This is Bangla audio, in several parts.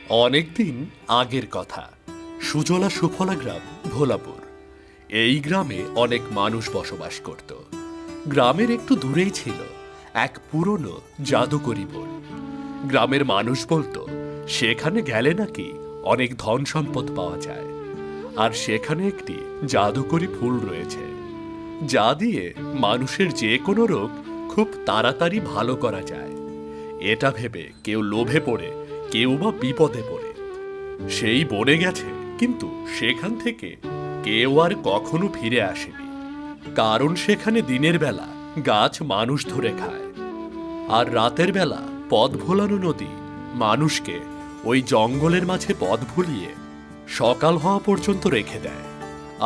অনেকদিন আগের কথা। সুজলা সুফলা গ্রাম ভোলাপুর। এই গ্রামে অনেক মানুষ বসবাস করত। গ্রামের একটু দূরেই ছিল এক পুরনো জাদুকরি বন। গ্রামের মানুষ বলতো সেখানে গেলে নাকি অনেক ধন সম্পদ পাওয়া যায়, আর সেখানে একটি জাদুকরি ফুল রয়েছে যা দিয়ে মানুষের যে কোনো রোগ খুব তাড়াতাড়ি ভালো করা যায়। এটা ভেবে কেউ লোভে পড়ে, কেউ বা বিপদে পড়ে সেই বনে গেছে, কিন্তু সেখান থেকে কেউ আর কখনো ফিরে আসেনি। কারণ সেখানে দিনের বেলা গাছ মানুষ ধরে খায়, আর রাতের বেলা পথ ভোলানো নদী মানুষকে ওই জঙ্গলের মাঝে পথ ভুলিয়ে সকাল হওয়া পর্যন্ত রেখে দেয়।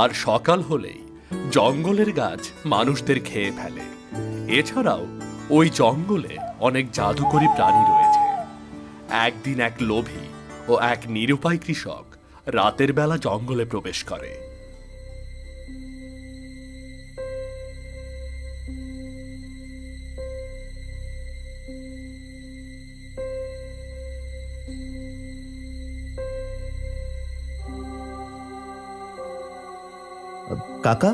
আর সকাল হলেই জঙ্গলের গাছ মানুষদের খেয়ে ফেলে। এছাড়াও ওই জঙ্গলে অনেক জাদুকরী প্রাণী রয়েছে। একদিন এক লোভী ও এক নিরুপায় কৃষক রাতের বেলা জঙ্গলে প্রবেশ করে। কাকা,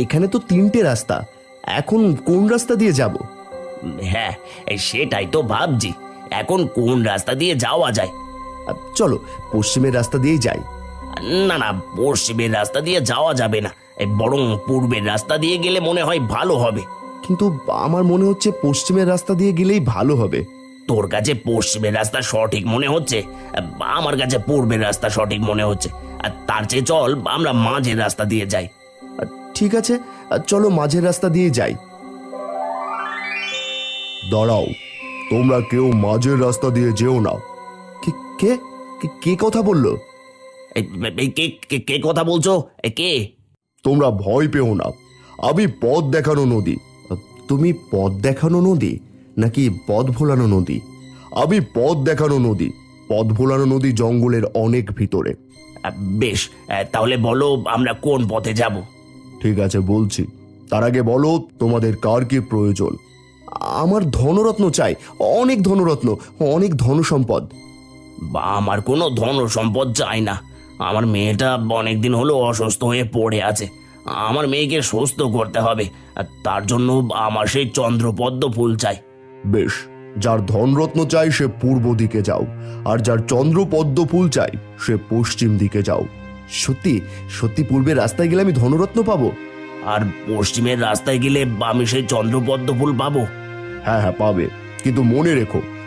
এখানে তো তিনটে রাস্তা, এখন কোন রাস্তা দিয়ে যাব? হ্যাঁ, সেটাই তো ভাবছি, এখন কোন রাস্তা দিয়ে যাওয়া যায়। চলো পশ্চিমের রাস্তা দিয়েই যাই। না না, পশ্চিমের রাস্তা দিয়ে যাওয়া যাবে না, বরং পূর্বের রাস্তা দিয়ে গেলে মনে হয় ভালো হবে। কিন্তু আমার মনে হচ্ছে পশ্চিমের রাস্তা দিয়ে গেলেই ভালো হবে। তোর কাছে পশ্চিমের রাস্তা সঠিক মনে হচ্ছে, আমার কাছে পূর্বের রাস্তা সঠিক মনে হচ্ছে। আর তার চেয়ে চল আমরা মাঝের রাস্তা দিয়ে যাই। ঠিক আছে, চলো মাঝের রাস্তা দিয়ে যাই। দাঁড়াও, তোমরা কেউ মাঝের রাস্তা দিয়ে যেও না। কে কে কে কথা বললো? এই কে কে কে কথা বলছো? কে? তোমরা ভয় পেও না, আমি পথ দেখানো নদী। তুমি পথ দেখানো নদী নাকি পথ ভোলানো নদী? আমি পথ দেখানো নদী। পথ ভোলানো নদী জঙ্গলের অনেক ভিতরে। বেশ, তাহলে বলো আমরা কোন পথে যাব। ঠিক আছে, বলছি। তার আগে বলো তোমাদের কার কি প্রয়োজন? আমার ধনরত্ন চাই, অনেক ধনরত্ন, অনেক ধন সম্পদ। আমার কোনো ধন সম্পদ চাই না। আমার মেয়েটা অনেকদিন হলো অসুস্থ হয়ে পড়ে আছে। আমার মেয়েকে সুস্থ করতে হবে, আর তার জন্য আমার সেই চন্দ্রপদ্ম ফুল চাই। বেশ, যার ধনরত্ন চাই সে পূর্ব দিকে যাও, আর যার চন্দ্রপদ্ম ফুল চাই সে পশ্চিম দিকে যাও। সত্যি সত্যি পূর্বের রাস্তায় গেলে আমি ধনরত্ন পাবো? আর পশ্চিমের রাস্তায় গেলে আমি সেই চন্দ্রপদ্ম ফুল পাবো? হ্যাঁ হ্যাঁ, পাবে, কিন্তু মনে রেখো